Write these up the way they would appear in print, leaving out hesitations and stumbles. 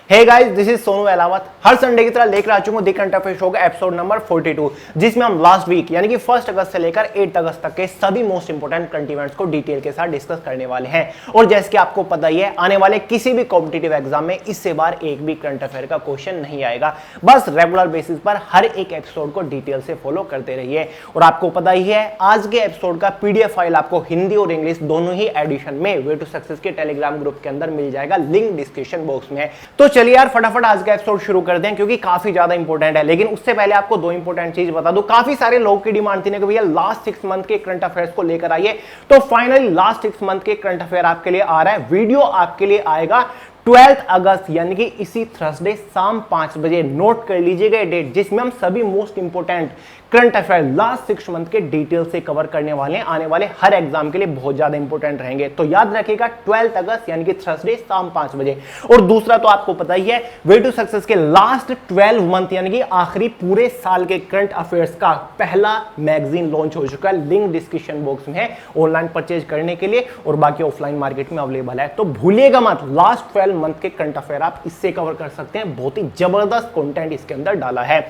Hey guys, this is Sonu Ahlawat. हर Sunday की तरह लेकर आ चुका हूं दी करंट अफेयर शो का एपिसोड नंबर 42, जिसमें हम लास्ट वीक यानी कि 1 अगस्त से लेकर 8 अगस्त तक के सभी मोस्ट इंपोर्टेंट करंट इवेंट्स को डिटेल के साथ डिस्कस करने वाले हैं। और जैसे कि आपको पता ही है, आने वाले किसी भी कॉम्पिटिटिव एग्जाम में इससे बार एक भी करंट अफेयर का क्वेश्चन नहीं आएगा। बस रेगुलर बेसिस पर हर एक एपिसोड को डिटेल से फॉलो करते रहिए। और आपको पता ही है, आज के एपिसोड का पीडीएफ फाइल आपको हिंदी और इंग्लिश दोनों ही एडिशन में वे टू सक्सेस के टेलीग्राम ग्रुप के अंदर मिल जाएगा, लिंक डिस्क्रिप्शन बॉक्स में है। तो चलिए यार, फटाफट आज का एपिसोड शुरू कर दें, क्योंकि काफी ज्यादा इंपॉर्टेंट है। लेकिन उससे पहले आपको दो इंपॉर्टेंट चीज बता दूं। काफी सारे लोगों की डिमांड थी ना कि भैया लास्ट 6 मंथ के करंट अफेयर्स को लेकर आइए। तो फाइनली लास्ट 6 मंथ के करंट अफेयर आपके लिए आ रहा है। वीडियो आपके लिए आएगा 12 अगस्त यानी कि इसी थर्सडे शाम 5 बजे। नोट कर लीजिएगा डेट, जिसमें हम सभी most important current affair last 6 month के डिटेल से कवर करने वाले हैं। आने वाले हर एग्जाम के लिए बहुत ज्यादा इंपॉर्टेंट रहेंगे। तो याद रखिएगा 12 अगस्त यानी कि थर्सडे शाम 5 बजे। और दूसरा तो आपको पता ही है, वे टू सक्सेस के लास्ट 12 मंथ यानी कि आखिरी पूरे साल के करंट अफेयर्स का पहला मैगजीन लॉन्च हो चुका है। लिंक डिस्क्रिप्शन बॉक्स में है ऑनलाइन परचेज करने के लिए, और बाकी ऑफलाइन मार्केट में अवेलेबल है। तो भूलिएगा मत, लास्ट 12 मंथ के करंट अफेयर आप इससे कवर कर सकते हैं। बहुत ही जबरदस्त कंटेंट इसके अंदर डाला है।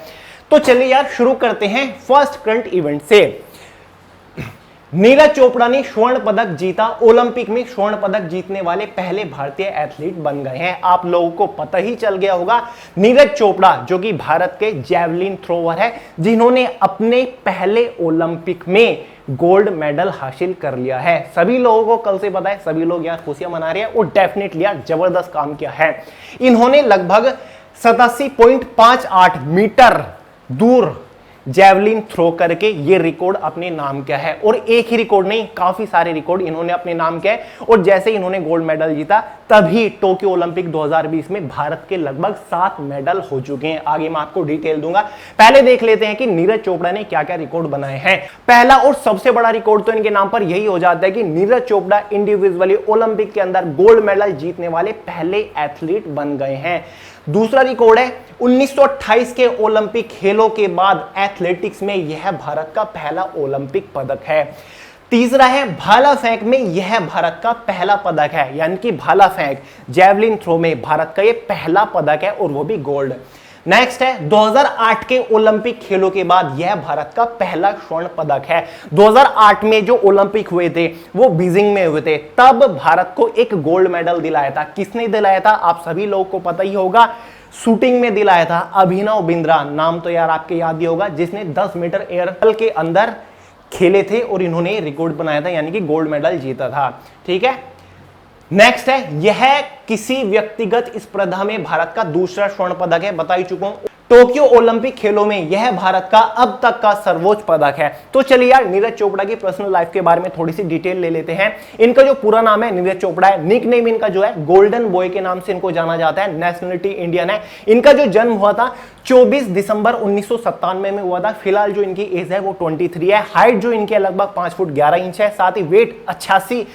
तो चलिए यार, शुरू करते हैं फर्स्ट करंट इवेंट से। नीरज चोपड़ा ने स्वर्ण पदक जीता। ओलंपिक में स्वर्ण पदक जीतने वाले पहले भारतीय एथलीट बन गए हैं। आप लोगों को पता ही चल गया होगा, नीरज चोपड़ा जो कि भारत के जैवलिन थ्रोवर है, जिन्होंने अपने पहले ओलंपिक में गोल्ड मेडल हासिल कर लिया है। सभी लोगों को कल से पता है, सभी लोग यार खुशियां मना रहे हैं। और डेफिनेटली यार जबरदस्त काम किया है। इन्होंने लगभग 87.58 मीटर दूर जैवलिन थ्रो करके ये रिकॉर्ड अपने नाम किया है। और एक ही रिकॉर्ड नहीं, काफी सारे रिकॉर्ड इन्होंने अपने नाम किया है। और जैसे इन्होंने गोल्ड मेडल जीता, तभी टोक्यो ओलंपिक 2020 में भारत के लगभग 7 मेडल हो चुके हैं। आगे मैं आपको डिटेल दूंगा। पहले देख लेते हैं कि नीरज चोपड़ा ने क्या क्या रिकॉर्ड बनाए हैं। पहला और सबसे बड़ा रिकॉर्ड तो इनके नाम पर यही हो जाता है कि नीरज चोपड़ा इंडिविजुअली ओलंपिक के अंदर गोल्ड मेडल जीतने वाले पहले एथलीट बन गए हैं। दूसरा रिकॉर्ड है 1928 के ओलंपिक खेलों के बाद एथलेटिक्स में यह भारत का पहला ओलंपिक पदक है। तीसरा है भाला फेंक में यह भारत का पहला पदक है, यानी कि भाला फेंक जैवलिन थ्रो में भारत का यह पहला पदक है, और वो भी गोल्ड। नेक्स्ट है 2008 के ओलंपिक खेलों के बाद यह भारत का पहला स्वर्ण पदक है। 2008 में जो ओलंपिक हुए थे वो बीजिंग में हुए थे, तब भारत को एक गोल्ड मेडल दिलाया था। किसने दिलाया था? आप सभी लोगों को पता ही होगा, शूटिंग में दिलाया था अभिनव बिंद्रा। नाम तो यार आपके याद ही होगा, जिसने 10 मीटर एयर के अंदर खेले थे और इन्होंने रिकॉर्ड बनाया था, यानी कि गोल्ड मेडल जीता था। ठीक है। नेक्स्ट है, यह किसी व्यक्तिगत स्पर्धा में भारत का दूसरा स्वर्ण पदक है। बता ही चुका हूं, टोक्यो ओलंपिक खेलों में यह भारत का अब तक का सर्वोच्च पदक है। तो चलिए यार, नीरज चोपड़ा की पर्सनल लाइफ के बारे में थोड़ी सी डिटेल ले लेते हैं। इनका जो पूरा नाम है नीरज चोपड़ा है। निक नेम इनका जो है गोल्डन बॉय के नाम से इनको जाना जाता है। नेशनलिटी इंडियन है। इनका जो जन्म हुआ था 24 दिसंबर 1997 में हुआ था। फिलहाल जो इनकी एज है वो 23 है। हाइट जो इनकी लगभग 5 फुट 11 इंच है। साथ ही वेट 88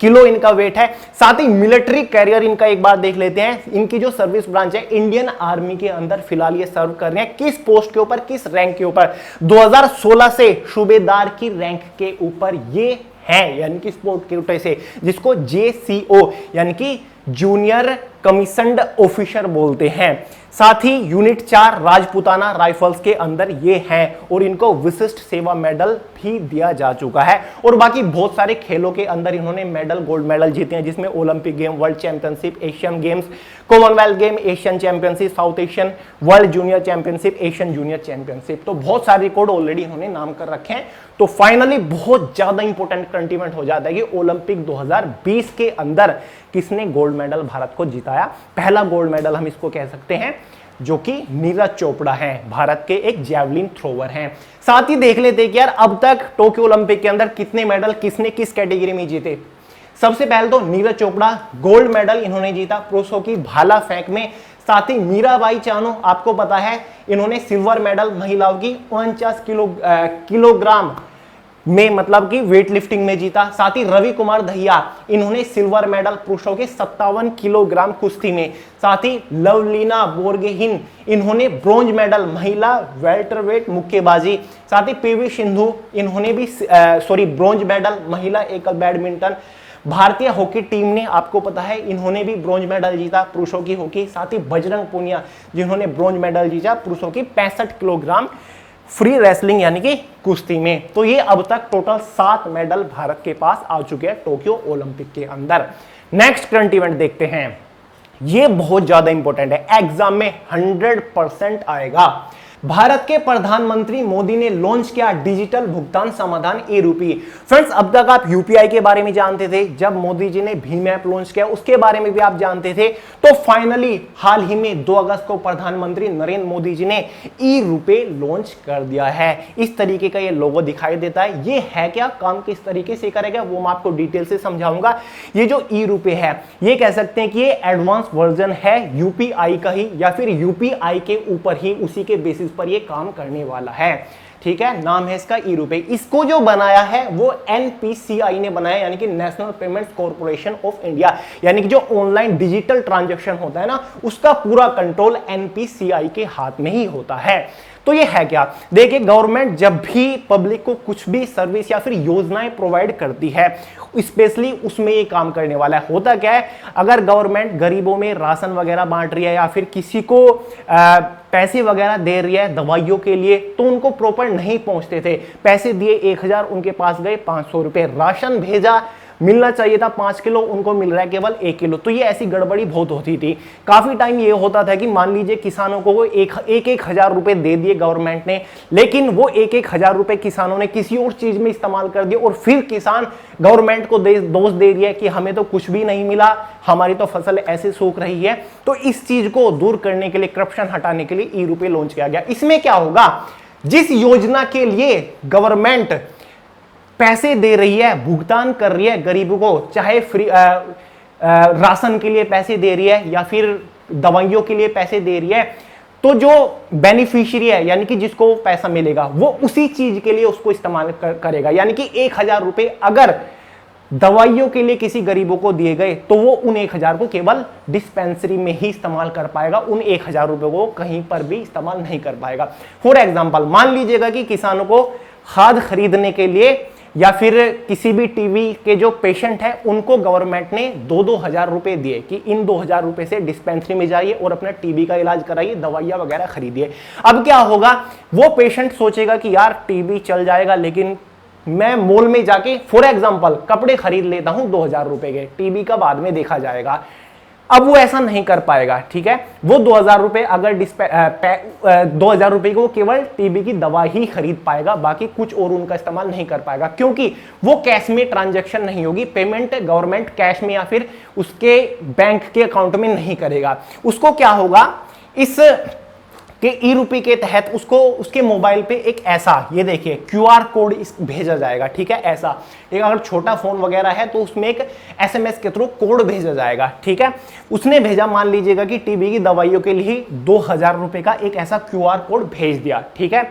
किलो इनका वेट है। साथ ही मिलिट्री कैरियर इनका एक बार देख लेते हैं। इनकी जो सर्विस ब्रांच है इंडियन आर्मी के अंदर फिलहाल ये सर्व कर रहे हैं। किस पोस्ट के ऊपर, किस रैंक के ऊपर? 2016 से सूबेदार की रैंक के ऊपर ये है, यानी कि स्पोर्ट कोटे से, जिसको JCO यानी कि जूनियर कमीशन्ड ऑफिसर बोलते हैं। साथ ही यूनिट 4 राजपुताना राइफल्स के अंदर ये हैं, और इनको विशिष्ट सेवा मेडल भी दिया जा चुका है। और बाकी बहुत सारे खेलों के अंदर इन्होंने मेडल, गोल्ड मेडल जीते हैं, जिसमें Olympic game, world championship, Asian games, Commonwealth game, Asian championship, south Asian, world junior championship, Asian junior championship. तो बहुत सारे रिकॉर्ड ऑलरेडी इन्होंने नाम कर रखे हैं। तो फाइनली बहुत ज्यादा इंपॉर्टेंट करंट इवेंट हो जाता है कि ओलंपिक 2020 के अंदर किसने गोल्ड मेडल भारत को जिताया। पहला गोल्ड मेडल हम इसको कह सकते हैं, जो कि नीरज चोपड़ा हैं, भारत के एक जैवलिन थ्रोवर हैं। साथ ही देख लेते हैं कि यार अब तक टोक्यो ओलंपिक के अंदर कितने मेडल किसने किस कैटेगरी में जीते। सबसे पहले तो नीरज चोपड़ा गोल्ड मेडल इन्होंने जीता पुरुषों की भाला फेंक में। साथ ही मीराबाई चानू, आपको पता है, इन्होंने सिल्वर मेडल महिलाओं की 49 किलोग्राम में, मतलब कि वेट लिफ्टिंग में जीता। साथ ही रवि कुमार दहिया, इन्होंने सिल्वर मेडल पुरुषों के 57 किलोग्राम कुश्ती में। साथ ही लवलीना बोरगोहेन, इन्होंने ब्रॉन्ज मेडल महिला वेल्टरवेट मुक्केबाजी। साथ ही पीवी सिंधु, इन्होंने भी ब्रॉन्ज मेडल महिला एकल बैडमिंटन। भारतीय हॉकी टीम ने, आपको पता है, इन्होंने भी ब्रॉन्ज मेडल जीता पुरुषों की हॉकी। साथ ही बजरंग पूनिया जिन्होंने ब्रॉन्ज मेडल जीता पुरुषों की 65 किलोग्राम फ्री रेसलिंग यानी कि कुश्ती में। तो ये अब तक टोटल 7 मेडल भारत के पास आ चुके हैं टोक्यो ओलंपिक के अंदर। नेक्स्ट करंट इवेंट देखते हैं, ये बहुत ज्यादा इंपॉर्टेंट है, एग्जाम में 100% आएगा। भारत के प्रधानमंत्री मोदी ने लॉन्च किया डिजिटल भुगतान समाधान ई-रूपी। फ्रेंड्स, अब तक आप यूपीआई के बारे में जानते थे, जब मोदी जी ने भीम ऐप लॉन्च किया उसके बारे में भी आप जानते थे। तो फाइनली हाल ही में 2 अगस्त को प्रधानमंत्री नरेंद्र मोदी जी ने ई-रूपे लॉन्च कर दिया है। इस तरीके का ये लोगो दिखाई देता है। ये है क्या, काम किस तरीके से करेगा वो मैं आपको डिटेल से समझाऊंगा। ये जो ई-रूपे है, ये कह सकते हैं कि ये एडवांस वर्जन है यूपीआई का ही, या फिर यूपीआई के ऊपर ही उसी के बेसिस पर ये काम करने वाला है। ठीक है, नाम है इसका ई-रूपे। इसको जो बनाया है वो एनपीसीआई ने बनाया, यानी कि national payments corporation of India, यानी कि जो ऑनलाइन डिजिटल ट्रांजैक्शन होता है ना, उसका पूरा कंट्रोल एनपीसीआई के हाथ में ही होता है। तो ये है क्या, देखिए, गवर्नमेंट जब भी पब्लिक को कुछ भी सर्विस या फिर योजनाएं प्रोवाइड करती है, स्पेशली उसमें ये काम करने वाला है। होता क्या है, अगर गवर्नमेंट गरीबों में राशन वगैरह बांट रही है या फिर किसी को पैसे वगैरह दे रही है दवाइयों के लिए, तो उनको प्रॉपर नहीं पहुंचते थे। पैसे दिए 1000, उनके पास गए 500 रुपए। राशन भेजा, मिलना चाहिए था 5 किलो, उनको मिल रहा है केवल 1 किलो। तो ये ऐसी गड़बड़ी बहुत होती थी। काफी टाइम ये होता था कि मान लीजिए किसानों को वो एक हजार रुपए दे दिए गवर्नमेंट ने, लेकिन वो एक हजार रुपए किसानों ने किसी और चीज में इस्तेमाल कर दिए, और फिर किसान गवर्नमेंट को दोष दे दिया कि हमें तो कुछ भी नहीं मिला, हमारी तो फसल ऐसे सूख रही है। तो इस चीज को दूर करने के लिए, करप्शन हटाने के लिए ई-रूपे लॉन्च किया गया। इसमें क्या होगा, जिस योजना के लिए गवर्नमेंट पैसे दे रही है, भुगतान कर रही है गरीबों को, चाहे फ्री राशन के लिए पैसे दे रही है या फिर दवाइयों के लिए पैसे दे रही है, तो जो बेनिफिशियरी है, यानी कि जिसको पैसा मिलेगा, वो उसी चीज के लिए उसको इस्तेमाल करेगा। यानी कि 1000 रुपए अगर दवाइयों के लिए किसी गरीबों को दिए गए, तो वो उन 1000 को केवल डिस्पेंसरी में ही इस्तेमाल कर पाएगा, उन 1000 रुपए को कहीं पर भी इस्तेमाल नहीं कर पाएगा। फॉर एग्जाम्पल, मान लीजिएगा कि किसानों को खाद खरीदने के लिए या फिर किसी भी टीबी के जो पेशेंट है उनको गवर्नमेंट ने 2-2 हजार रुपए दिए कि इन 2000 रुपए से डिस्पेंसरी में जाइए और अपना टीबी का इलाज कराइए, दवाइयां वगैरह खरीदिए। अब क्या होगा, वो पेशेंट सोचेगा कि यार टीबी चल जाएगा, लेकिन मैं मॉल में जाके फॉर एग्जांपल कपड़े खरीद लेता हूं 2000 रुपए के, टीबी का बाद में देखा जाएगा। अब वो ऐसा नहीं कर पाएगा। ठीक है, वो 2000 रुपए अगर 2000 रुपए को केवल टीबी की दवा ही खरीद पाएगा, बाकी कुछ और उनका इस्तेमाल नहीं कर पाएगा, क्योंकि वो कैश में ट्रांजैक्शन नहीं होगी। पेमेंट गवर्नमेंट कैश में या फिर उसके बैंक के अकाउंट में नहीं करेगा। उसको क्या होगा, इस कि ई-रूपी के तहत उसको उसके मोबाइल पे एक ऐसा, ये देखिए, क्यूआर कोड भेजा जाएगा। ठीक है, ऐसा एक अगर छोटा फोन वगैरह है तो उसमें एक एसएमएस के थ्रू कोड भेजा जाएगा। ठीक है, उसने भेजा, मान लीजिएगा कि टीबी की दवाइयों के लिए 2000 रुपए का एक ऐसा क्यूआर कोड भेज दिया। ठीक है,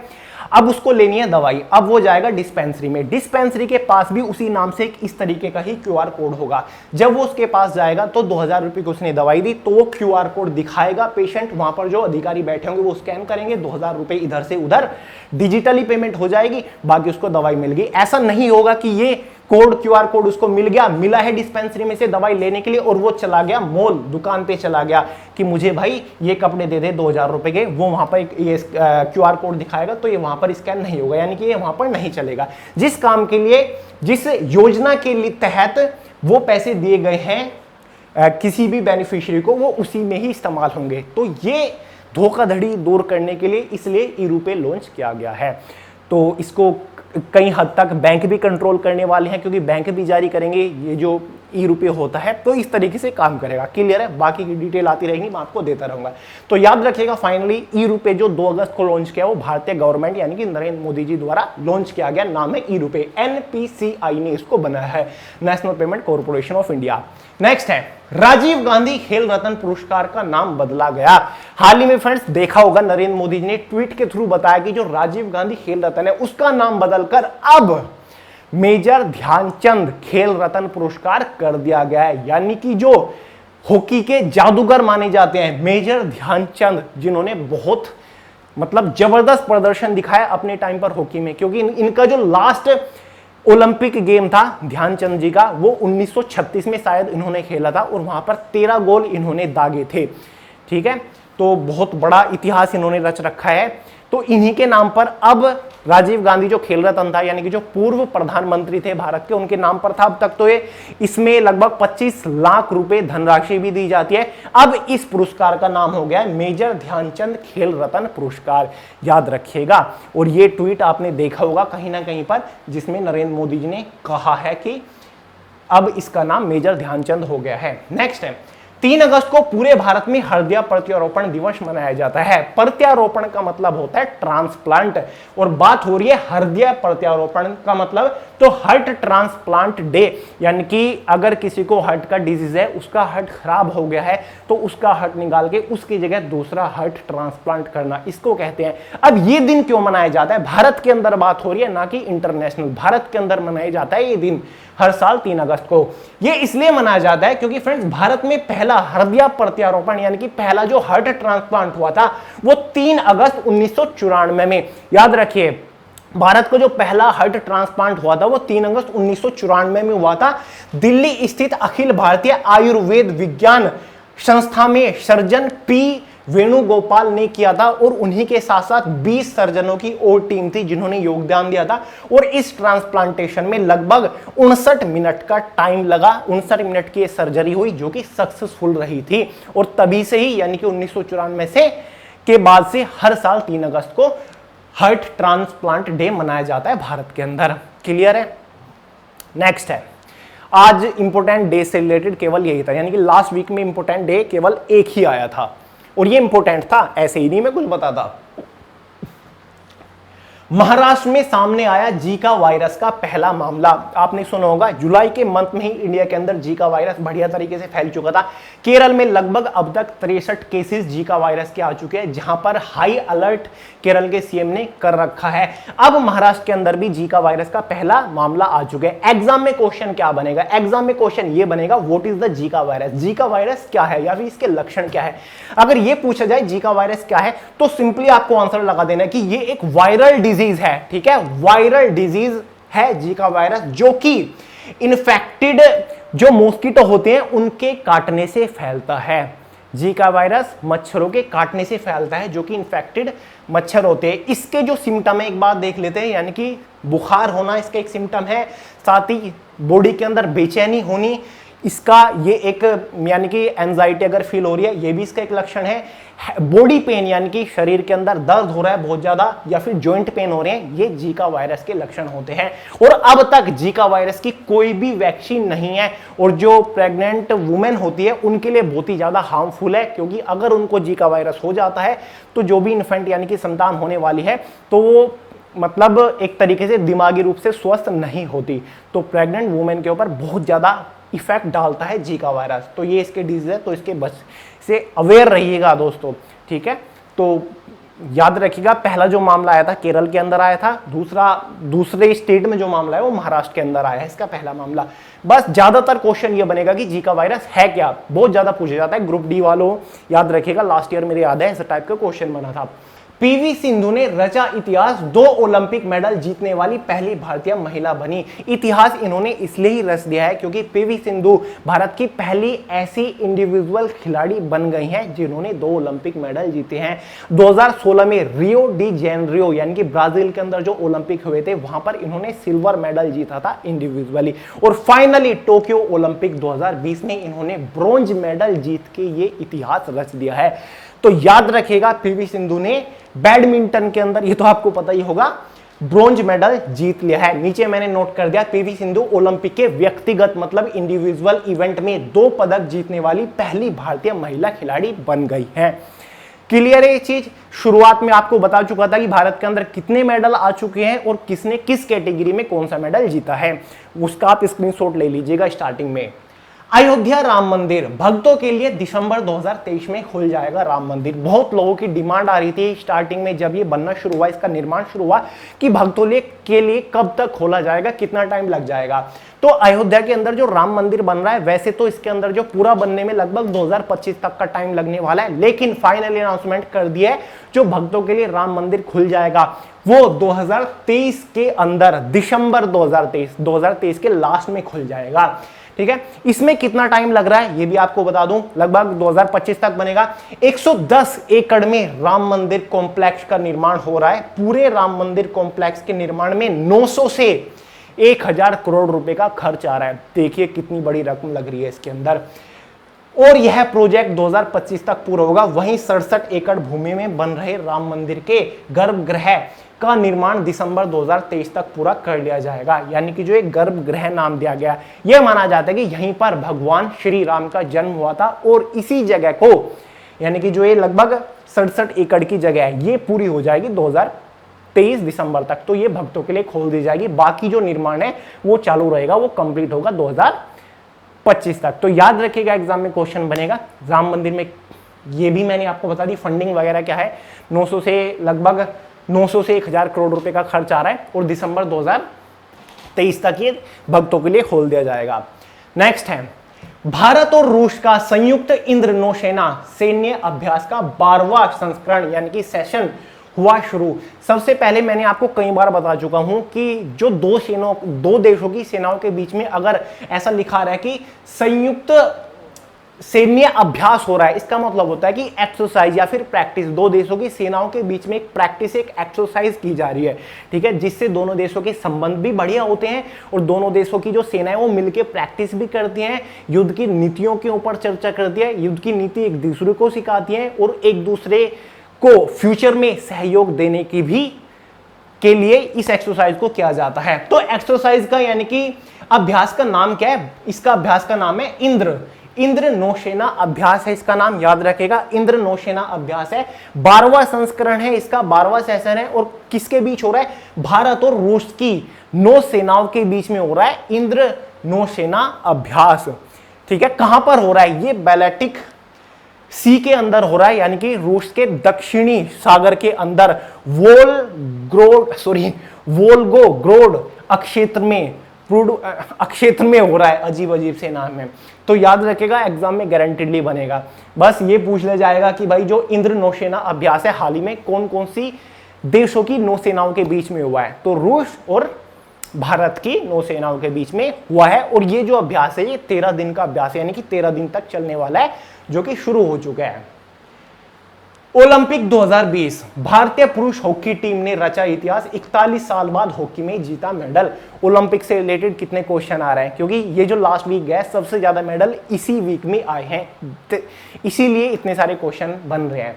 अब उसको लेनी है दवाई, अब वो जाएगा डिस्पेंसरी में। डिस्पेंसरी के पास भी उसी नाम से एक इस तरीके का ही क्यूआर कोड होगा। जब वो उसके पास जाएगा तो 2000 रुपए की उसने दवाई दी, तो वो क्यूआर कोड दिखाएगा पेशेंट, वहां पर जो अधिकारी बैठे होंगे वो स्कैन करेंगे, 2000 रुपए इधर से उधर डिजिटली पेमेंट हो जाएगी, बाकी उसको दवाई मिल गई। ऐसा नहीं होगा कि ये कोड, क्यूआर कोड उसको मिल गया, मिला है डिस्पेंसरी में से दवाई लेने के लिए, और वो चला गया मॉल, दुकान पे चला गया कि मुझे भाई ये कपड़े दे दे 2000 रुपए के, वो वहां पर ये क्यूआर कोड दिखाएगा तो ये वहां पर स्कैन नहीं होगा, यानी कि ये वहां पर नहीं चलेगा। जिस काम के लिए, जिस योजना के लिए तहत वो पैसे दिए गए हैं किसी भी बेनिफिशियरी को, वो उसी में ही इस्तेमाल होंगे। तो ये धोखाधड़ी दूर करने के लिए इसलिए ई-रूपे लॉन्च किया गया है। तो इसको कई हद तक बैंक भी कंट्रोल करने वाले हैं, क्योंकि बैंक भी जारी करेंगे ये जो ई-रूपे होता है, तो इस तरीके से काम करेगा। क्लियर है, बाकी की डिटेल आती रहेगी, मैं आपको देता रहूंगा। तो याद रखिएगा, फाइनली ई-रूपे जो 2 अगस्त को लॉन्च किया वो भारतीय गवर्नमेंट यानी कि नरेंद्र मोदी जी द्वारा लॉन्च किया गया, नाम है ई-रूपे। एनपीसीआई ने इसको बनाया है, national payment corporation of India. Next है, राजीव गांधी खेल रत्न पुरस्कार का नाम बदला गया। हाल ही में फ्रेंड्स देखा होगा, नरेंद्र मोदी जी ने ट्वीट के थ्रू बताया कि जो राजीव गांधी खेल रत्न है उसका नाम बदलकर अब मेजर ध्यानचंद खेल रत्न पुरस्कार कर दिया गया है। यानी कि जो हॉकी के जादूगर माने जाते हैं मेजर ध्यानचंद, जिन्होंने बहुत मतलब जबरदस्त प्रदर्शन दिखाया अपने टाइम पर हॉकी में, क्योंकि इनका जो लास्ट ओलंपिक गेम था ध्यानचंद जी का, वो 1936 में शायद इन्होंने खेला था और वहां पर 13 गोल इन्होंने दागे थे। ठीक है, तो बहुत बड़ा इतिहास इन्होंने रच रखा है। तो इन्हीं के नाम पर अब राजीव गांधी जो खेल रत्न था, यानी कि जो पूर्व प्रधानमंत्री थे भारत के, उनके नाम पर था अब तक। तो ये इसमें लगभग 25 लाख रुपए धनराशि भी दी जाती है। अब इस पुरस्कार का नाम हो गया है मेजर ध्यानचंद खेल रत्न पुरस्कार, याद रखिएगा। और ये ट्वीट आपने देखा होगा कहीं ना कहीं पर, जिसमें नरेंद्र मोदी जी ने कहा है कि अब इसका नाम मेजर ध्यानचंद हो गया है। नेक्स्ट है 3 अगस्त को पूरे भारत में हृदय प्रत्यारोपण दिवस मनाया जाता है। प्रत्यारोपण का मतलब होता है ट्रांसप्लांट, और बात हो रही है हृदय प्रत्यारोपण का मतलब, तो हार्ट ट्रांसप्लांट डे, यानी कि अगर किसी को हार्ट का डिजीज है, उसका हार्ट खराब हो गया है, तो उसका हार्ट निकाल के उसकी जगह दूसरा हार्ट ट्रांसप्लांट करना, इसको कहते हैं। अब ये दिन क्यों मनाया जाता है? भारत के अंदर बात हो रही है, ना कि इंटरनेशनल। भारत के अंदर मनाया जाता है ये दिन हर साल 3 अगस्त को। ये इसलिए मनाया जाता है क्योंकि फ्रेंड्स, भारत में पहला हृदय प्रत्यारोपण यानी कि पहला जो हार्ट ट्रांसप्लांट हुआ था वो 3 अगस्त 1994 में, याद रखिए, भारत को जो पहला हार्ट ट्रांसप्लांट हुआ था वो 3 अगस्त 1994 में हुआ था। दिल्ली स्थित अखिल भारतीय आयुर्वेद विज्ञान संस्था में सर्जन पी वेणुगोपाल ने किया था, और उन्हीं के साथ साथ 20 सर्जनों की और टीम थी जिन्होंने योगदान दिया था। और इस ट्रांसप्लांटेशन में लगभग 59 मिनट का टाइम लगा। 59 मिनट की सर्जरी हुई जो कि सक्सेसफुल रही थी। और तभी से ही, यानी कि 1994 से के बाद से हर साल 3 अगस्त को हार्ट ट्रांसप्लांट डे मनाया जाता है भारत के अंदर। क्लियर है? नेक्स्ट है, आज इंपोर्टेंट डे से रिलेटेड केवल यही था, यानी कि लास्ट वीक में इंपोर्टेंट डे केवल एक ही आया था, और ये इंपोर्टेंट था, ऐसे ही नहीं मैं कुछ बताता। महाराष्ट्र में सामने आया जीका वायरस का पहला मामला। आपने सुना होगा, जुलाई के मंथ में ही इंडिया के अंदर जीका वायरस बढ़िया तरीके से फैल चुका था। केरल में लगभग अब तक 63 केसेस जीका वायरस के आ चुके हैं, जहां पर हाई अलर्ट केरल के सीएम ने कर रखा है। अब महाराष्ट्र के अंदर भी जीका वायरस का पहला मामला आ चुका है। एग्जाम में क्वेश्चन क्या बनेगा? एग्जाम में क्वेश्चन ये बनेगा, what is the Zika virus? Zika virus क्या है, या फिर इसके लक्षण क्या है? अगर ये पूछा जाए जीका वायरस क्या है, तो सिंपली आपको आंसर लगा देना कि ये एक वायरल डिजीज है। ठीक है, वायरल डिजीज है जीका वायरस, जो कि इन्फेक्टेड जो मॉस्किटो होते हैं उनके काटने से फैलता है। जीका वायरस मच्छरों के काटने से फैलता है, जो कि इन्फेक्टेड मच्छर होते हैं। इसके जो सिम्टम है एक बार देख लेते हैं, यानी कि बुखार होना इसका एक सिम्टम है, साथ ही बॉडी के अंदर बेचैनी होनी, इसका ये एक, यानी कि एंजाइटी अगर फील हो रही है, ये भी इसका एक लक्षण है। बॉडी पेन, यानी कि शरीर के अंदर दर्द हो रहा है बहुत ज्यादा, या फिर जॉइंट पेन हो रहे हैं, ये जीका वायरस के लक्षण होते हैं। और अब तक जीका वायरस की कोई भी वैक्सीन नहीं है, और जो प्रेग्नेंट वुमेन होती है उनके लिए बहुत ही ज्यादा हार्मफुल है, क्योंकि अगर उनको जीका वायरस हो जाता है तो जो भी इन्फेंट यानी कि संतान होने वाली है, तो वो मतलब एक तरीके से दिमागी रूप से स्वस्थ नहीं होती। तो प्रेग्नेंट वुमेन के ऊपर बहुत ज्यादा इफेक्ट डालता है जीका वायरस। तो ये इसके डिजीज है, तो इसके बच से अवेयर रहिएगा दोस्तों। ठीक है, तो याद रखिएगा, पहला जो मामला आया था केरल के अंदर आया था, दूसरे स्टेट में जो मामला है वो महाराष्ट्र के अंदर आया है, इसका पहला मामला। बस ज्यादातर क्वेश्चन ये बनेगा कि जीका वायरस है क्या, बहुत ज्यादा पूछा जाता है। ग्रुप डी वालों याद रखिएगा, लास्ट ईयर मेरे याद है इस टाइप का क्वेश्चन बना था। पीवी सिंधु ने रचा इतिहास, 2 ओलंपिक मेडल जीतने वाली पहली भारतीय महिला बनी। इतिहास इन्होंने इसलिए ही रच दिया है क्योंकि पीवी सिंधु भारत की पहली ऐसी इंडिविजुअल खिलाड़ी बन गई हैं जिन्होंने 2 ओलंपिक मेडल जीते हैं। 2016 में रियो डी जेनेरियो यानी कि ब्राजील के अंदर जो ओलंपिक हुए थे, वहां पर इन्होंने सिल्वर मेडल जीता था इंडिविजुअली। और फाइनली टोक्यो ओलंपिक 2020 में इन्होंने ब्रॉन्ज मेडल जीत के ये इतिहास रच दिया है। तो याद रखिएगा, पीवी सिंधु ने बैडमिंटन के अंदर, ये तो आपको पता ही होगा, ब्रॉन्ज मेडल जीत लिया है। नीचे मैंने नोट कर दिया, पीवी सिंधु ओलंपिक के व्यक्तिगत मतलब इंडिविजुअल इवेंट में 2 पदक जीतने वाली पहली भारतीय महिला खिलाड़ी बन गई हैं। क्लियर है ये चीज? शुरुआत में आपको बता चुका था कि भारत के अंदर कितने मेडल आ चुके हैं और किसने किस कैटेगरी में कौन सा मेडल जीता है, उसका आप स्क्रीनशॉट ले लीजिएगा स्टार्टिंग में। अयोध्या राम मंदिर भक्तों के लिए दिसंबर 2023 में खुल जाएगा राम मंदिर। बहुत लोगों की डिमांड आ रही थी स्टार्टिंग में जब ये बनना शुरू हुआ, इसका निर्माण शुरू हुआ, कि भक्तों के लिए कब तक खोला जाएगा, कितना टाइम लग जाएगा। तो अयोध्या के अंदर जो राम मंदिर बन रहा है, वैसे तो इसके अंदर जो पूरा बनने में लगभग 2025 तक का टाइम लगने वाला है, लेकिन फाइनली अनाउंसमेंट कर दिया है जो भक्तों के लिए राम मंदिर खुल जाएगा वो 2023 के अंदर, दिसंबर 2023 के लास्ट में खुल जाएगा। ठीक है, इसमें कितना टाइम लग रहा है ये भी आपको बता दूं, लगभग 2025 तक बनेगा। 110 एकड़ में राम मंदिर कॉम्प्लेक्स का निर्माण हो रहा है। पूरे राम मंदिर कॉम्प्लेक्स के निर्माण में 900 से 1000 करोड़ रुपए का खर्च आ रहा है। देखिए कितनी बड़ी रकम लग रही है इसके अंदर। और यह प्रोजेक्ट 2025 तक पूरा होगा। वहीं 67 एकड़ भूमि में बन रहे राम मंदिर के गर्भगृह का निर्माण दिसंबर 2023 तक पूरा कर लिया जाएगा। यानी कि जो एक गर्भगृह नाम दिया गया, यह माना जाता है कि यहीं पर भगवान श्री राम का जन्म हुआ था और इसी जगह को, यानी कि जो ये लगभग 67 एकड़ की जगह है, ये पूरी हो जाएगी 2023 दिसंबर तक। तो ये भक्तों के लिए खोल दी जाएगी। बाकी जो निर्माण है वो चालू रहेगा, वो कंप्लीट होगा 2025 तक। तो याद रखिएगा, एग्जाम में क्वेश्चन बनेगा राम मंदिर में। ये भी मैंने आपको बता दी फंडिंग वगैरह क्या है। 900 से लगभग 900 से 1000 करोड़ रुपए का खर्च आ रहा है और दिसंबर 2023 तक ये भक्तों के लिए खोल दिया जाएगा। नेक्स्ट है भारत और रूस का संयुक्त इंद्र नौसेना सैन्य अभ्यास का 12वां संस्करण यानी कि सेशन हुआ शुरू। सबसे पहले मैंने आपको कई बार बता चुका हूं कि जो दो देशों की सेनाओं के बीच में अगर ऐसा लिखा रहा है कि संयुक्त सैन्य अभ्यास हो रहा है, इसका मतलब होता है कि एक्सरसाइज या फिर प्रैक्टिस, दो देशों की सेनाओं के बीच में एक प्रैक्टिस, एक एक्सरसाइज की जा रही है। ठीक है, जिससे दोनों देशों के संबंध भी बढ़िया होते हैं और दोनों देशों की जो सेनाएं वो मिलकर प्रैक्टिस भी करती हैं, युद्ध की नीतियों के ऊपर चर्चा करती है, युद्ध की नीति एक दूसरे को सिखाती है और एक दूसरे को फ्यूचर में सहयोग देने की भी के लिए इस एक्सरसाइज को किया जाता है। तो एक्सरसाइज का यानी कि अभ्यास का नाम क्या है? इसका अभ्यास का नाम है इंद्र नौसेना अभ्यास है, इसका नाम याद रखेगा, इंद्र नौसेना अभ्यास है। 12वां संस्करण है इसका, 12वां सेशन है और किसके बीच हो रहा है? भारत और रूस की नौसेनाओं के बीच में हो रहा है इंद्र नौसेना अभ्यास। ठीक है, कहां पर हो रहा है? ये बैल्टिक सी के अंदर हो रहा है, यानी कि रूस के दक्षिणी सागर के अंदर वोल्गोग्राड अक्षेत्र में हो रहा है। अजीब अजीब से नाम है, तो याद रखेगा, एग्जाम में गारंटेडली बनेगा। बस ये पूछ लिया जाएगा कि भाई जो इंद्र नौसेना अभ्यास है हाल ही में कौन कौन सी देशों की नौसेनाओं के बीच में हुआ है? तो रूस और भारत की नौसेनाओं के बीच में हुआ है। और ये जो अभ्यास है ये 13 दिन का अभ्यास है, यानी कि 13 दिन तक चलने वाला है, जो कि शुरू हो चुका है। ओलंपिक 2020 भारतीय पुरुष हॉकी टीम ने रचा इतिहास, 41 साल बाद हॉकी में जीता मेडल। ओलंपिक से रिलेटेड कितने क्वेश्चन आ रहे हैं, क्योंकि ये जो लास्ट वीक है सबसे ज्यादा मेडल इसी वीक में आए हैं, इसीलिए इतने सारे क्वेश्चन बन रहे हैं।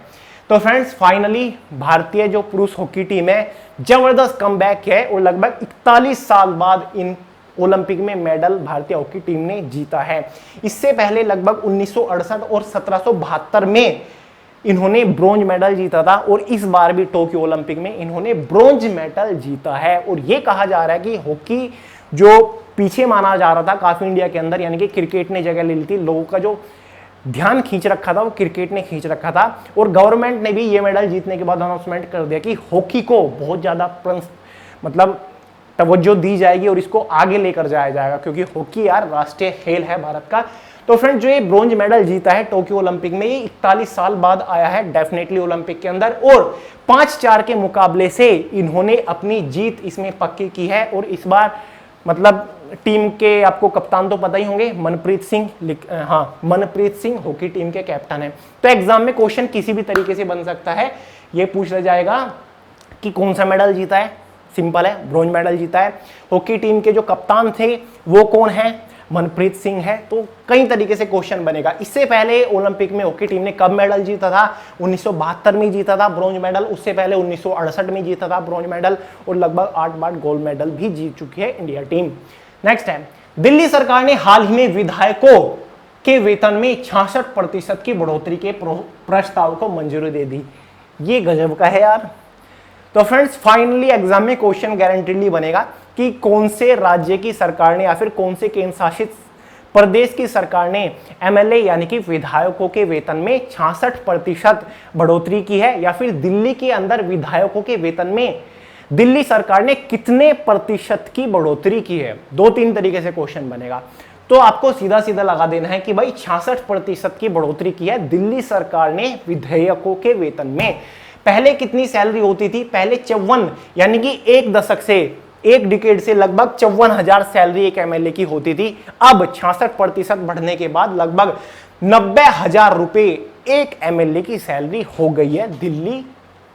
तो फ्रेंड्स फाइनली भारतीय जो पुरुष हॉकी टीम है जबरदस्त कमबैक है और लगभग 41 साल बाद इन ओलंपिक में मेडल भारतीय हॉकी टीम ने जीता है। इससे पहले लगभग 1968 और 1772 में इन्होंने ब्रोंज मेडल जीता था और इस बार भी टोक्यो ओलंपिक में इन्होंने ब्रोंज मेडल जीता है। और ये कहा जा रहा है कि हॉकी जो पीछे माना जा रहा था काफी इंडिया के अंदर, यानी कि क्रिकेट ने जगह ले ली थी, लोगों का जो ध्यान खींच रखा था वो क्रिकेट ने खींच रखा था। और गवर्नमेंट ने भी ये मेडल जीतने के बाद अनाउंसमेंट कर दिया कि हॉकी को बहुत ज्यादा मतलब तवज्जो दी जाएगी और इसको आगे लेकर जाया जाएगा, क्योंकि हॉकी यार राष्ट्रीय खेल है भारत का। तो फ्रेंड जो ये ब्रोंज मेडल जीता है टोक्यो ओलंपिक में, ये 41 साल बाद आया है डेफिनेटली ओलंपिक के अंदर, और 5-4 के मुकाबले से इन्होंने अपनी जीत इसमें पक्की की है। और इस बार मतलब टीम के आपको कप्तान तो पता ही होंगे, मनप्रीत सिंह हॉकी टीम के कैप्टन है। तो एग्जाम में क्वेश्चन किसी भी तरीके से बन सकता है, ये पूछा जाएगा कि कौन सा मेडल जीता है, सिंपल है ब्रोंज मेडल जीता है। हॉकी टीम के जो कप्तान थे वो कौन है? मनप्रीत सिंह है। तो कई तरीके से क्वेश्चन बनेगा। इससे पहले ओलंपिक में हॉकी टीम ने कब मेडल जीता था? 1972 में जीता था ब्रोंज मेडल। उससे पहले 1968 में जीता था ब्रोंज मेडल और लगभग 8 बार गोल्ड मेडल भी जीत चुकी है इंडिया टीम। नेक्स्ट है, दिल्ली सरकार ने हाल ही में विधायकों के वेतन में 66% की बढ़ोतरी के प्रस्ताव को मंजूरी दे दी। ये गजब का है यार। तो फ्रेंड्स फाइनली एग्जाम में क्वेश्चन गारंटीडली बनेगा कि कौन से राज्य की सरकार ने या फिर कौन से केंद्र शासित प्रदेश की सरकार ने एमएलए यानी कि विधायकों के वेतन में 66% बढ़ोतरी की है, या फिर दिल्ली के अंदर विधायकों के वेतन में दिल्ली सरकार ने कितने प्रतिशत की बढ़ोतरी की है। 2-3 तरीके से क्वेश्चन बनेगा, तो आपको सीधा सीधा लगा देना है कि भाई 66% की बढ़ोतरी की है दिल्ली सरकार ने विधायकों के वेतन में। पहले कितनी सैलरी होती थी? पहले 54, यानी कि एक दशक से, एक डिकेड से लगभग 54,000 सैलरी एक एमएलए की होती थी। अब 66% बढ़ने के बाद लगभग 90,000 रुपए एक एमएलए की सैलरी हो गई है दिल्ली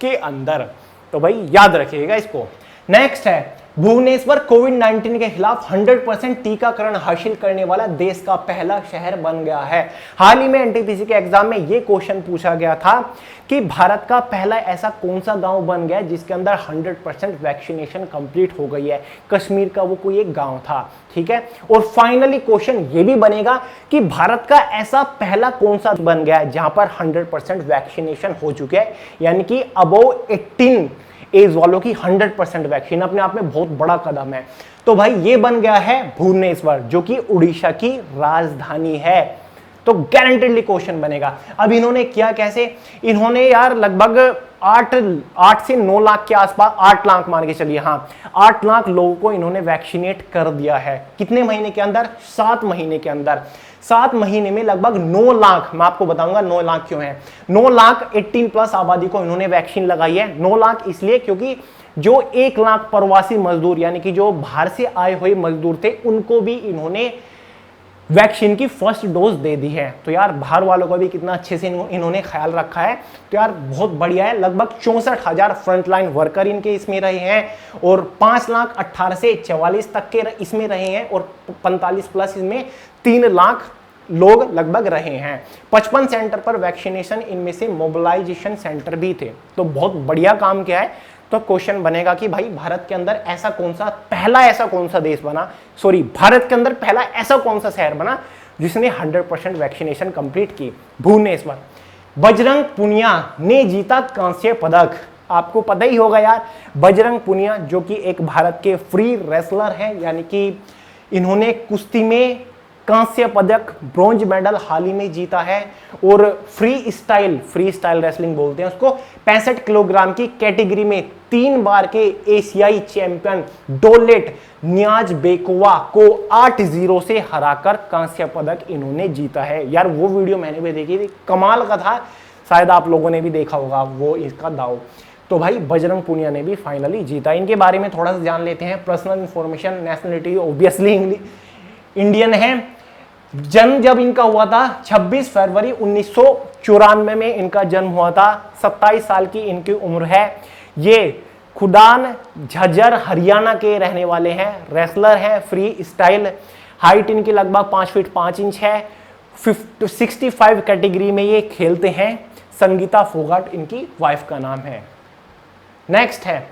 के अंदर। तो भाई याद रखिएगा इसको। नेक्स्ट है, भुवनेश्वर कोविड-19 के खिलाफ 100% टीकाकरण हासिल करने वाला देश का पहला शहर बन गया है। हाल ही में एनटीपीसी के एग्जाम में यह क्वेश्चन पूछा गया था कि भारत का पहला ऐसा कौन सा गांव बन गया जिसके अंदर 100% वैक्सीनेशन कंप्लीट हो गई है। कश्मीर का वो कोई एक गांव था, ठीक है। और फाइनली क्वेश्चन ये भी बनेगा कि भारत का ऐसा पहला कौन सा बन गया है जहां पर 100% वैक्सीनेशन हो चुके हैं, यानी कि अबव 18 एज वालों की 100% वैक्सीन। अपने आप में बहुत बड़ा कदम है। तो भाई ये बन गया है भुवनेश्वर, जो कि उड़ीसा की राजधानी है। तो गारंटेडली क्वेश्चन बनेगा। अब इन्होंने किया कैसे? इन्होंने यार लगभग 8 से 9 लाख के आसपास, 8 लाख मान के चलिए, हाँ 8 लाख लोगों को इन्होंने वैक्सीनेट कर दिया है। कितने महीने के अंदर? 7 महीने के अंदर। 7 महीने में लगभग 9 लाख, मैं आपको बताऊंगा 9 लाख क्यों है। 9 लाख 18+ आबादी को इन्होंने वैक्सीन लगाई है। 9 लाख इसलिए क्योंकि जो 1 लाख प्रवासी मजदूर, यानी कि जो बाहर से आए हुए मजदूर थे, उनको भी इन्होंने वैक्सीन की फर्स्ट डोज दे दी है। तो यार बाहर वालों का भी कितना अच्छे से इन्होंने ख्याल रखा है। तो यार बहुत बढ़िया है। लगभग 64,000 फ्रंटलाइन वर्कर इनके इसमें रहे हैं, और 5 लाख 18 से 44 तक के इसमें रहे हैं, और 45+ इसमें 3 लाख लोग लगभग रहे हैं। 55 सेंटर पर वैक्सीनेशन, इनमें से मोबिलाइजेशन सेंटर भी थे। तो बहुत बढ़िया काम किया है। तो क्वेश्चन बनेगा कि भाई भारत के अंदर ऐसा कौन सा देश बना, भारत के अंदर पहला ऐसा कौन सा शहर बना जिसने 100% वैक्सीनेशन कंप्लीट की? भुवनेश्वर। बजरंग पुनिया ने जीता कांस्य पदक। आपको पता ही होगा यार, बजरंग पुनिया जो कि एक भारत के फ्री रेसलर हैं, यानी कि इन्होंने कुश्ती में कांस्य पदक, ब्रॉन्ज मेडल हाल ही में जीता है। और फ्री स्टाइल रेसलिंग बोलते हैं उसको, 65 किलोग्राम की कैटेगरी में 3 बार के एशियाई चैंपियन डोलेट न्याज़बेकोवा को 8-0 से हराकर कांस्य पदक इन्होंने जीता है। यार वो वीडियो मैंने भी देखी थी, कमाल का था। शायद आप लोगों ने भी देखा होगा वो इसका दाव। तो भाई बजरंग पुनिया ने भी फाइनली जीता। इनके बारे में थोड़ा सा जान लेते हैं। Personal information, nationality obviously Indian है। जन्म जब इनका हुआ था 26 फरवरी 1994 में इनका जन्म हुआ था। 27 साल की इनकी उम्र है। ये खुदान झज्जर हरियाणा के रहने वाले हैं। रेसलर हैं, फ्री स्टाइल। हाइट इनकी लगभग 5 फीट 5 इंच है। 65 कैटेगरी में ये खेलते हैं। संगीता फोगाट इनकी वाइफ का नाम है। नेक्स्ट है,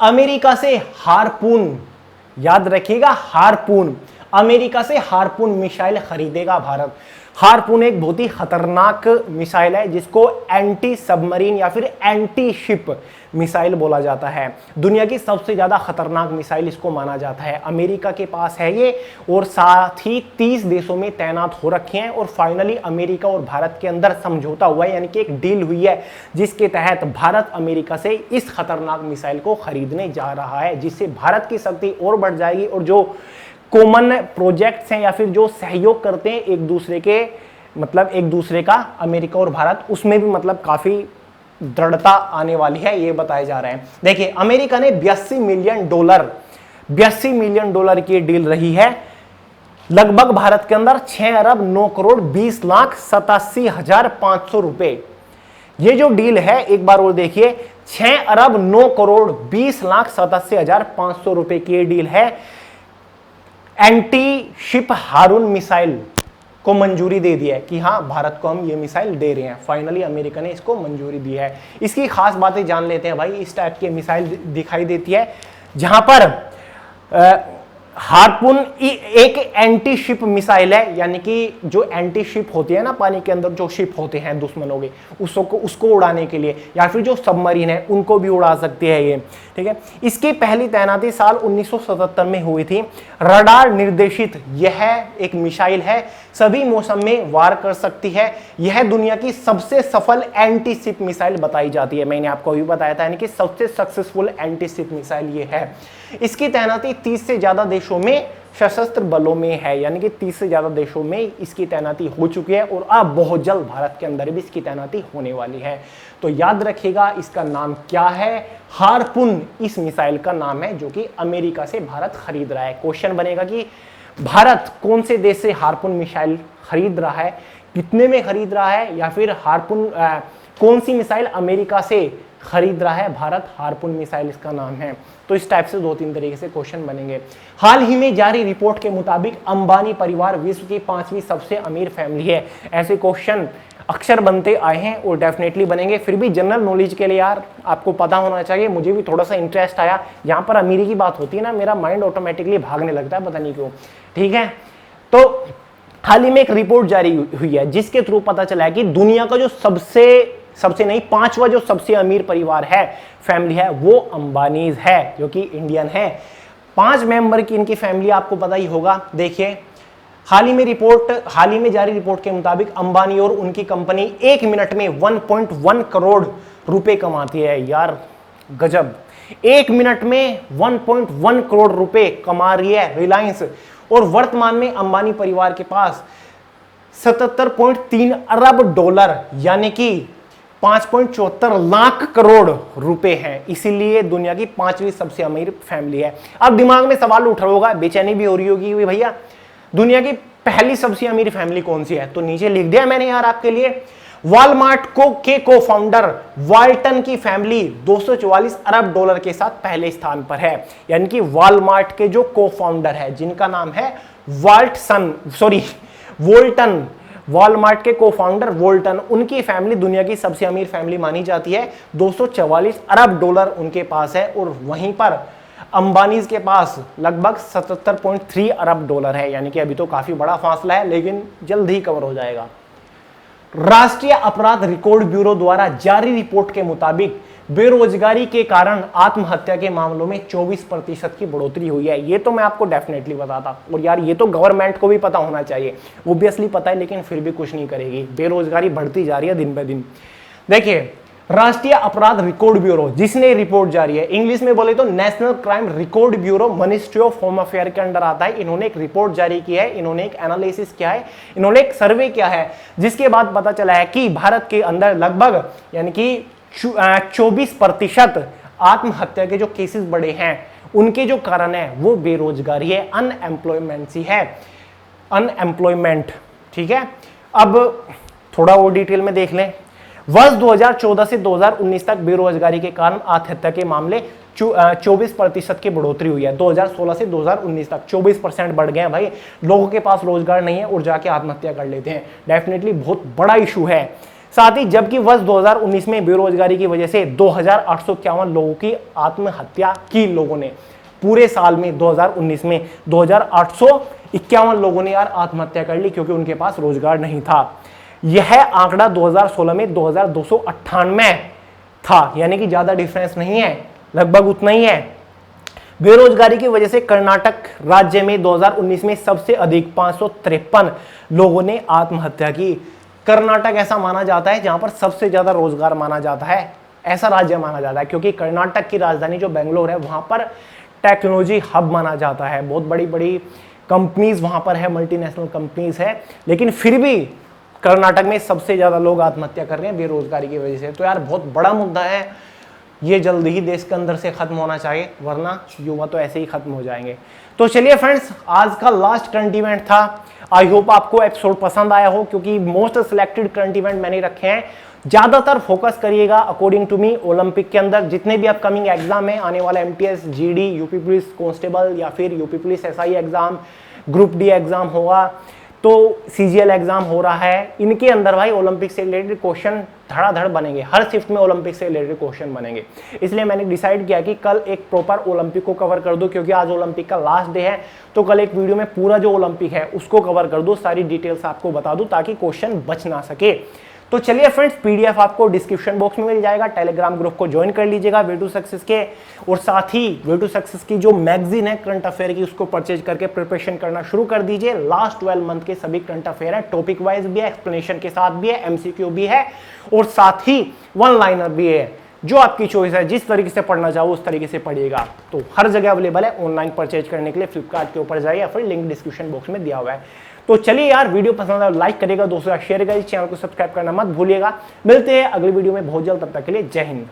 अमेरिका से हारपून, याद रखिएगा हारपून, अमेरिका से हारपून मिसाइल खरीदेगा भारत। हारपून एक बहुत ही खतरनाक मिसाइल है जिसको एंटी सबमरीन या फिर एंटी शिप मिसाइल बोला जाता है। दुनिया की सबसे ज्यादा खतरनाक मिसाइल इसको माना जाता है। अमेरिका के पास है ये, और साथ ही 30 देशों में तैनात हो रखे हैं। और फाइनली अमेरिका और भारत के अंदर समझौता हुआ है, यानी कि एक डील हुई है जिसके तहत भारत अमेरिका से इस खतरनाक मिसाइल को खरीदने जा रहा है, जिससे भारत की शक्ति और बढ़ जाएगी। और जो कॉमन प्रोजेक्ट्स हैं या फिर जो सहयोग करते हैं एक दूसरे के, मतलब एक दूसरे का, अमेरिका और भारत, उसमें भी मतलब काफी दृढ़ता आने वाली है, ये बताया जा रहा है। देखिए अमेरिका ने 82 मिलियन डॉलर की डील रही है। लगभग भारत के अंदर 6 अरब 9 करोड़ 20 लाख 87,500 रुपए। ये जो डील है एक बार और देखिए, 6 अरब 9 करोड़ 20 लाख 87,500 रुपए की ये डील है। एंटी शिप हारून मिसाइल को मंजूरी दे दी है कि हाँ भारत को हम ये मिसाइल दे रहे हैं। फाइनली अमेरिका ने इसको मंजूरी दी है। इसकी खास बातें जान लेते हैं भाई। इस टाइप की मिसाइल दिखाई देती है जहां पर हार्पून एक एंटी शिप मिसाइल है, यानी कि जो एंटी शिप होती है ना, पानी के अंदर जो शिप होते हैं दुश्मनों के, उसको उड़ाने के लिए, या फिर जो सबमरीन है उनको भी उड़ा सकती है ये, ठीक है। इसकी पहली तैनाती साल 1977 में हुई थी। रडार निर्देशित यह एक मिसाइल है, सभी मौसम में वार कर सकती है। यह दुनिया की सबसे सफल एंटी शिप मिसाइल बताई जाती है, मैंने आपको अभी बताया था, यानी कि सबसे सक्सेसफुल एंटी शिप मिसाइल ये है। इसकी तैनाती 30 से ज्यादा देशों में सशस्त्र बलों में है, यानी कि 30 से ज्यादा देशों में इसकी तैनाती हो चुकी है और अब बहुत जल्द भारत के अंदर भी इसकी तैनाती होने वाली है। तो याद रखिएगा इसका नाम क्या है, हार्पून इस मिसाइल का नाम है जो कि अमेरिका से भारत खरीद रहा है। क्वेश्चन बनेगा कि भारत कौन से देश से हार्पून मिसाइल खरीद रहा है, कितने में खरीद रहा है, या फिर हार्पून कौन सी मिसाइल अमेरिका से खरीद रहा है भारत, हार्पून मिसाइल इसका नाम है। तो इस टाइप से 2-3 तरीके से क्वेश्चन बनेंगे। हाल ही में जारी रिपोर्ट के मुताबिक अंबानी परिवार विश्व की 5वीं सबसे अमीर फैमिली है। ऐसे क्वेश्चन अक्सर बनते आए हैं और डेफिनेटली बनेंगे। फिर भी जनरल नॉलेज के लिए यार आपको पता होना चाहिए, मुझे भी थोड़ा सा इंटरेस्ट आया, जहां पर अमीरी की बात होती है ना मेरा माइंड ऑटोमेटिकली भागने लगता है, पता नहीं क्यों, ठीक है। तो हाल ही में एक रिपोर्ट जारी हुई है जिसके थ्रू पता चला है कि दुनिया का जो सबसे नहीं 5वां जो सबसे अमीर परिवार है, फैमिली है, वो अंबानीज है, जो कि इंडियन है। 5 मेंबर की इनकी फैमिली आपको पता ही होगा। देखिए हाल ही में जारी रिपोर्ट के मुताबिक अंबानी और उनकी कंपनी 1 मिनट में 1.1 करोड़ रुपए कमाती है। यार गजब, 1 मिनट में 1.1 करोड़ रुपए कमा रही है रिलायंस। और वर्तमान में अंबानी परिवार के पास 77.3 अरब डॉलर यानी कि 5.74 लाख करोड़ रुपए हैं, इसीलिए दुनिया की 5वीं सबसे अमीर फैमिली है। अब दिमाग में सवाल उठ रहा होगा, बेचैनी भी हो रही होगी भैया दुनिया की पहली सबसे अमीर फैमिली कौन सी है, तो नीचे लिख दिया मैंने यार आपके लिए। वॉलमार्ट के को-फाउंडर वाल्टन की फैमिली 244 अरब डॉलर के साथ पहले स्थान पर है, यानी कि वॉलमार्ट के जो को-फाउंडर है जिनका नाम है वोल्टन, वॉलमार्ट के को-फाउंडर वोल्टन, उनकी फैमिली दुनिया की सबसे अमीर फैमिली मानी जाती है। 244 अरब डॉलर उनके पास है और वहीं पर अंबानीज के पास लगभग 77.3 अरब डॉलर है, यानी कि अभी तो काफी बड़ा फासला है लेकिन जल्द ही कवर हो जाएगा। राष्ट्रीय अपराध रिकॉर्ड ब्यूरो द्वारा जारी रिपोर्ट के मुताबिक बेरोजगारी के कारण आत्महत्या के मामलों में 24% की बढ़ोतरी हुई है। ये तो मैं आपको डेफिनेटली बताता, और यार ये तो गवर्नमेंट को भी पता होना चाहिए, ऑब्वियसली पता है लेकिन फिर भी कुछ नहीं करेगी, बेरोजगारी बढ़ती जा रही है दिन ब दिन। देखिए राष्ट्रीय अपराध रिकॉर्ड ब्यूरो जिसने रिपोर्ट जारी है, इंग्लिश में बोले तो national crime record bureau, ministry of home affair के अंडर आता है। इन्होंने एक रिपोर्ट जारी की है, इन्होंने एक एनालिसिस किया है, इन्होंने एक सर्वे किया है, जिसके बाद पता चला है कि भारत के अंदर लगभग यानी कि 24% आत्महत्या के जो केसेस बढ़े हैं उनके जो कारण है वो बेरोजगारी है, अनएम्प्लॉयमेंट है, अनएम्प्लॉयमेंट, ठीक है। अब थोड़ा और डिटेल में देख लें। वर्ष 2014 से 2019 तक बेरोजगारी के कारण आत्महत्या के मामले 24% की बढ़ोतरी हुई है। 2016 से 2019 तक 24% बढ़ गए हैं भाई, लोगों के पास रोजगार नहीं है और जाके आत्महत्या कर लेते हैं, डेफिनेटली बहुत बड़ा इशू है। साथ ही जबकि वर्ष 2019 में बेरोजगारी की वजह से 2851 लोगों की आत्महत्या की, लोगों ने पूरे साल में 2019 में 2851 लोगों ने यार आत्महत्या कर ली क्योंकि उनके पास रोजगार नहीं था। यह आंकड़ा 2016 में 2298 था, यानी कि ज्यादा डिफरेंस नहीं है, लगभग उतना ही है। बेरोजगारी की वजह से कर्नाटक राज्य में 2019 में सबसे अधिक 553 लोगों ने आत्महत्या की। कर्नाटक ऐसा माना जाता है जहां पर सबसे ज्यादा रोजगार माना जाता है, ऐसा राज्य माना जाता है क्योंकि कर्नाटक की राजधानी जो बेंगलोर है वहां पर टेक्नोलॉजी हब माना जाता है, बहुत बड़ी बड़ी कंपनीज वहां पर है, मल्टीनेशनल कंपनीज है, लेकिन फिर भी कर्नाटक में सबसे ज्यादा लोग आत्महत्या कर रहे हैं बेरोजगारी की वजह से। तो यार बहुत बड़ा मुद्दा है, ये जल्द ही देश के अंदर से खत्म होना चाहिए, वरना युवा तो ऐसे ही खत्म हो जाएंगे। तो चलिए फ्रेंड्स, आज का लास्ट करंट इवेंट था। आई होप आपको एपिसोड पसंद आया हो, क्योंकि मोस्ट सिलेक्टेड करंट इवेंट मैंने रखे हैं। ज्यादातर फोकस करिएगा अकॉर्डिंग टू मी ओलंपिक के अंदर, जितने भी अपकमिंग एग्जाम है आने वाला MTS, GD, UP police constable या फिर UP police SI exam, group D exam होगा, तो CGL एग्जाम हो रहा है, इनके अंदर भाई ओलंपिक से रिलेटेड क्वेश्चन धड़ाधड़ बनेंगे, हर शिफ्ट में ओलंपिक से रिलेटेड क्वेश्चन बनेंगे। इसलिए मैंने डिसाइड किया कि कल एक प्रॉपर ओलंपिक को कवर कर दूं, क्योंकि आज ओलंपिक का लास्ट डे है। तो कल एक वीडियो में पूरा जो ओलंपिक है उसको कवर कर दूं, सारी डिटेल्स आपको बता दूं ताकि क्वेश्चन बच ना सके। तो चलिए फ्रेंड्स, PDF आपको डिस्क्रिप्शन बॉक्स में मिल जाएगा, टेलीग्राम ग्रुप को ज्वाइन कर लीजिएगा वे टू सक्सेस के, और साथ ही वे टू सक्सेस की जो मैगजीन है करंट अफेयर की, उसको परचेज करके प्रिपरेशन करना शुरू कर दीजिए। लास्ट 12 मंथ के सभी करंट अफेयर है, टॉपिक वाइज भी है, एक्सप्लेनेशन के साथ भी है, MCQ भी है, और साथ ही वन लाइनर भी है। जो आपकी चॉइस है, जिस तरीके से पढ़ना चाहो उस तरीके से पढ़िएगा। तो हर जगह अवेलेबल है, ऑनलाइन परचेज करने के लिए फ्लिपकार्ट के ऊपर जाइए या फिर लिंक डिस्क्रिप्शन बॉक्स में दिया हुआ है। तो चलिए यार, वीडियो पसंद आया लाइक करिएगा, दोस्तों शेयर करिए, चैनल को सब्सक्राइब करना मत भूलिएगा। मिलते हैं अगली वीडियो में बहुत जल्द, तब तक के लिए जय हिंद।